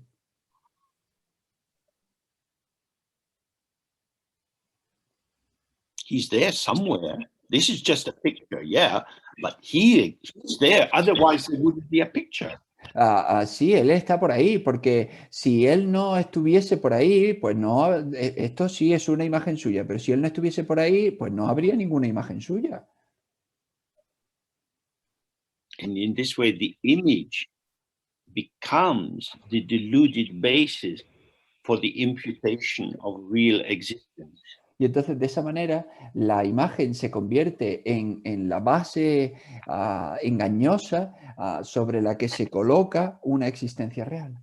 He's there somewhere. This is just a picture, yeah, but he's there. Otherwise, it wouldn't be a picture. Sí, él está por ahí, porque si él no estuviese por ahí, pues no, esto sí es una imagen suya, pero si él no estuviese por ahí, pues no habría ninguna imagen suya. And in this way, the image becomes the deluded basis for the imputation of real existence. Y entonces de esa manera la imagen se convierte en la base engañosa sobre la que se coloca una existencia real.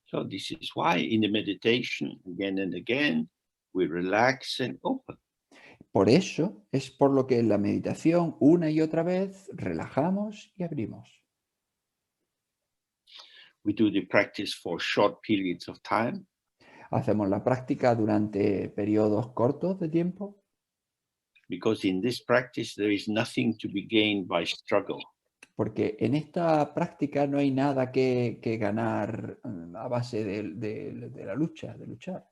So this is why in the meditation, again and again, we relax and open. Por eso es por lo que en la meditación una y otra vez relajamos y abrimos. We do the practice for short periods of time Hacemos la práctica durante periodos cortos de tiempo, because in this practice there is nothing to be gained by struggle. porque en esta práctica no hay nada que ganar a base de la lucha, de luchar.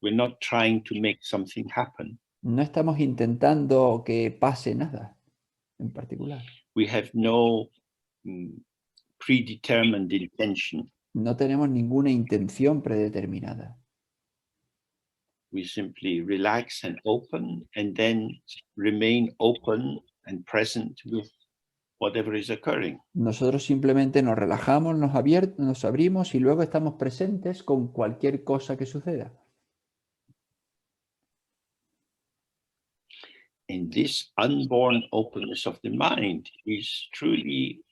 We're not trying to make something happen. No estamos intentando que pase nada en particular. We have no predetermined intention. No tenemos ninguna intención predeterminada. We simply relax and open and then remain open and present with whatever is occurring. Nosotros simplemente nos relajamos, nos abrimos y luego estamos presentes con cualquier cosa que suceda. And this unborn openness of the mind is truly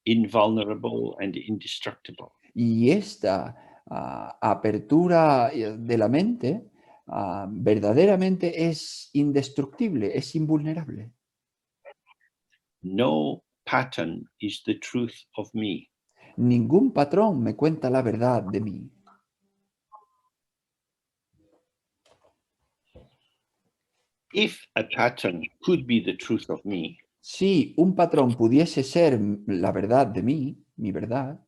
invulnerable and indestructible. Y esta apertura de la mente verdaderamente es indestructible, es invulnerable. No pattern is the truth of me. Ningún patrón me cuenta la verdad de mí. If a pattern could be the truth of me, Si un patrón pudiese ser la verdad de mí, mi verdad,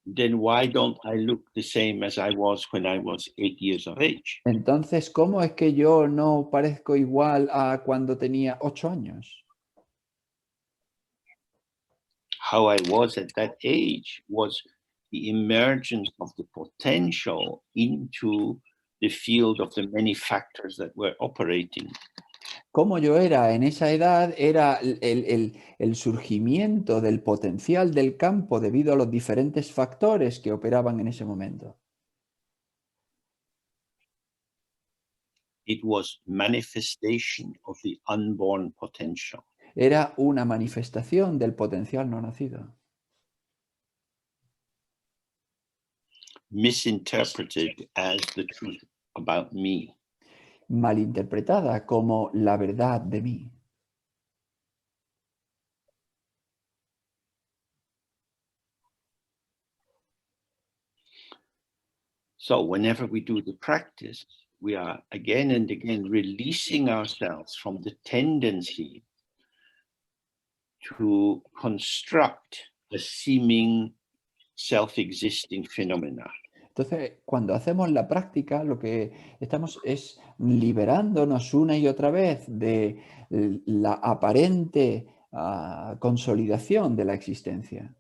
then why don't I look the same as I was when I was 8 years of age? entonces, ¿cómo es que yo no parezco igual a cuando tenía 8 años? How I was at that age was the emergence of the potential into the field of the many factors that were operating. Cómo yo era en esa edad era el surgimiento del potencial del campo debido a los diferentes factores que operaban en ese momento. It was manifestation of the unborn potential. Era una manifestación del potencial no nacido, Misinterpreted as the truth about me. malinterpretada como la verdad de mí. So whenever we do the practice, we are again and again releasing ourselves from the tendency to construct a seeming self-existing phenomena. Entonces, cuando hacemos la práctica, lo que estamos es liberándonos una y otra vez de la aparente consolidación de la existencia.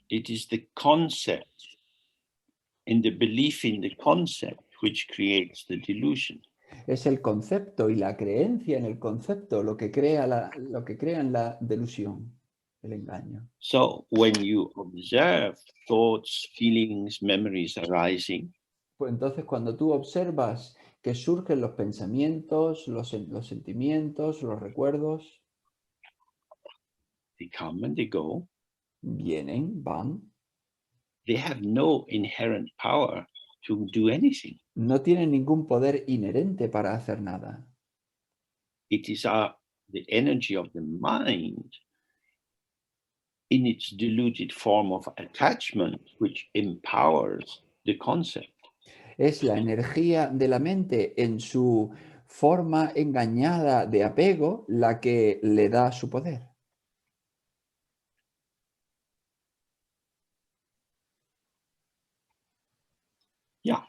It is the concept and the belief in the concept which creates the delusion. Es el concepto y la creencia en el concepto lo que lo que crea la delusión, el engaño. So when you observe thoughts, feelings, memories arising, Pues entonces, cuando tú observas que surgen los pensamientos, los sentimientos, los recuerdos, they come and they go. vienen, van, They have no inherent power to do anything. no tienen ningún poder inherente para hacer nada. It is the energy of the mind in its diluted form of attachment which empowers the concept. Es la energía de la mente en su forma engañada de apego la que le da su poder. Yeah.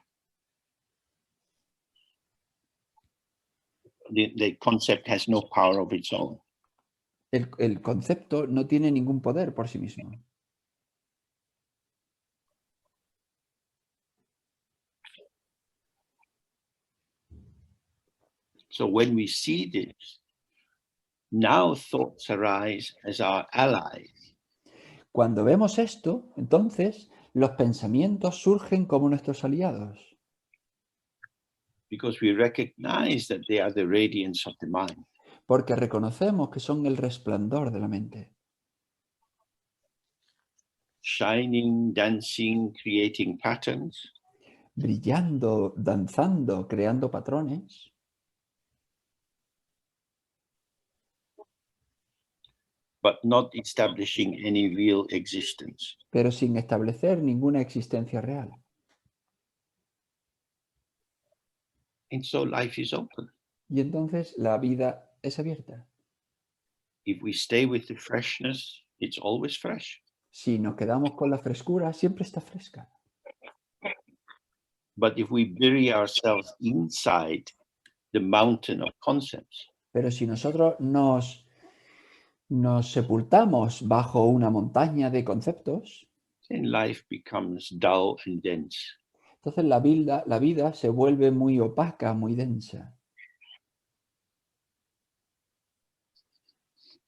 The concept has no power of its own. El concepto no tiene ningún poder por sí mismo. So when we see this, now thoughts arise as our allies. Cuando vemos esto, entonces los pensamientos surgen como nuestros aliados, Because we recognize that they are the radiance of the mind. porque reconocemos que son el resplandor de la mente, Shining, dancing, creating patterns, brillando, danzando, creando patrones, but not establishing any real existence. pero sin establecer ninguna existencia real. And so life is open. Y entonces la vida es abierta. If we stay with the freshness, it's always fresh. Si nos quedamos con la frescura, siempre está fresca. But if we bury ourselves inside the mountain of concepts, Pero si nosotros nos sepultamos bajo una montaña de conceptos, then life becomes dull and dense. entonces la vida se vuelve muy opaca, muy densa.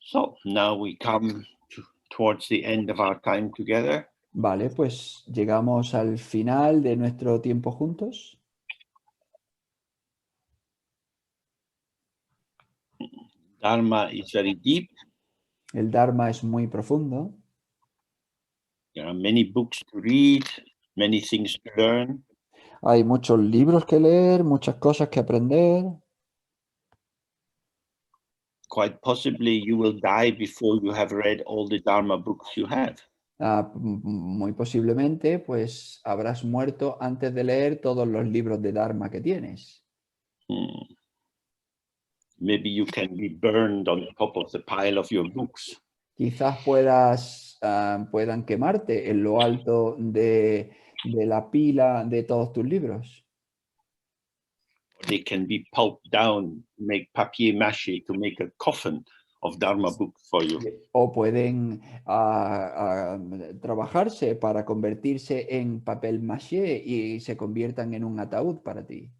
So now we come towards the end of our time together. Vale, pues llegamos al final de nuestro tiempo juntos. Dharma is very deep. El Dharma es muy profundo. There are many books to read, many things to learn. Hay muchos libros que leer, muchas cosas que aprender. Quite possibly you will die before you have read all the Dharma books you have. Muy posiblemente, pues habrás muerto antes de leer todos los libros de Dharma que tienes. Maybe you can be burned on top of the pile of your books. Quizás puedan quemarte en lo alto de la pila de todos tus libros. They can be pulped down, make papier-mâché to make a coffin of Dharma books for you. O pueden trabajarse para convertirse en papel maché y se conviertan en un ataúd para ti.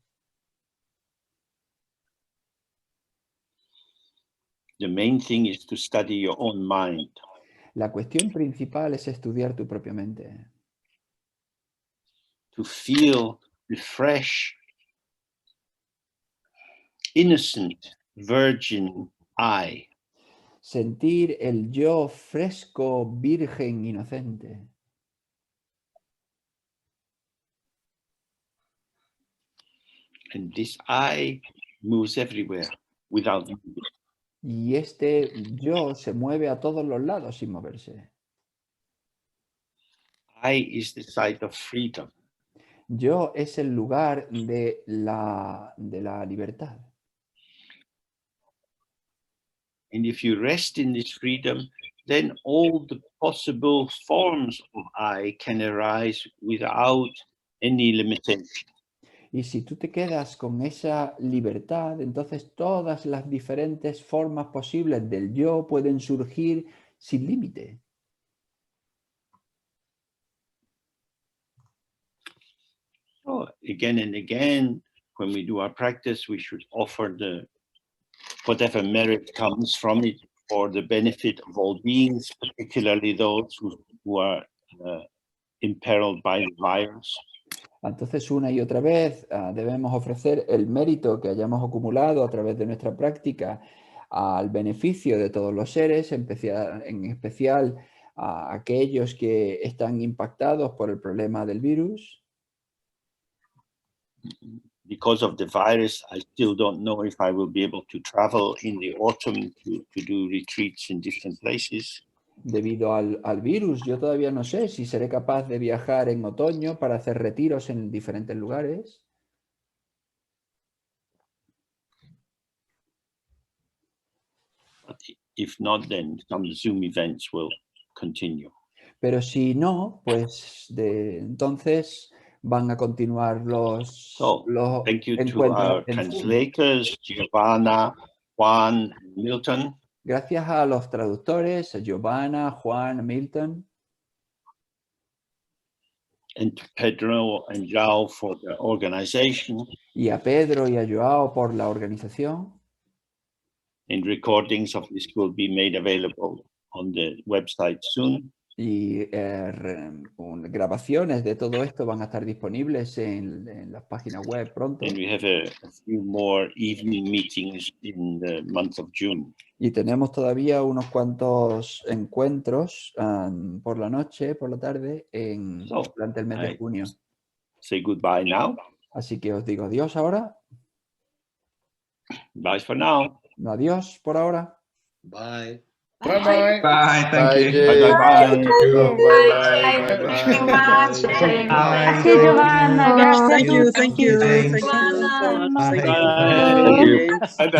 The main thing is to study your own mind. La cuestión principal es estudiar tu propia mente. To feel the fresh, innocent, virgin I. Sentir el yo fresco, virgen, inocente. And this I moves everywhere without moving. Y este yo se mueve a todos los lados sin moverse. I is the site of freedom. Yo es el lugar de la libertad. And if you rest in this freedom, then all the possible forms of I can arise without any limitation. Y si tú te quedas con esa libertad, entonces todas las diferentes formas posibles del yo pueden surgir sin límite. So again and again, when we do our practice, we should offer whatever merit comes from it for the benefit of all beings, particularly those who are imperiled by the virus. Entonces, una y otra vez debemos ofrecer el mérito que hayamos acumulado a través de nuestra práctica al beneficio de todos los seres, en especial a aquellos que están impactados por el problema del virus. Because of the virus, I still don't know if I will be able to travel in the autumn to do retreats in different places. Debido al virus, yo todavía no sé si seré capaz de viajar en otoño para hacer retiros en diferentes lugares. But if not, then some Zoom events will continue. Pero si no, pues entonces van a continuar los thank you to encuentros our en Zoom. translators, Giovanna, Juan, and Milton. Gracias a los traductores, a Giovanna, Juan, Milton. And to Pedro and João for the organization. Y a Pedro y a Joao por la organización. And recordings of this will be made available on the website soon. Y grabaciones de todo esto van a estar disponibles en la página web pronto. And we have a few more evening meetings in the month of June. Y tenemos todavía unos cuantos encuentros por la noche, por la tarde, durante el mes de junio. Say goodbye now. Así que os digo adiós ahora. Bye for now. Adiós por ahora. Bye. Bye bye. Bye. Thank you. Bye bye bye. Thank you, Giovanna. Thank you. Thank you. Bye. Giovanna. Bye. Bye.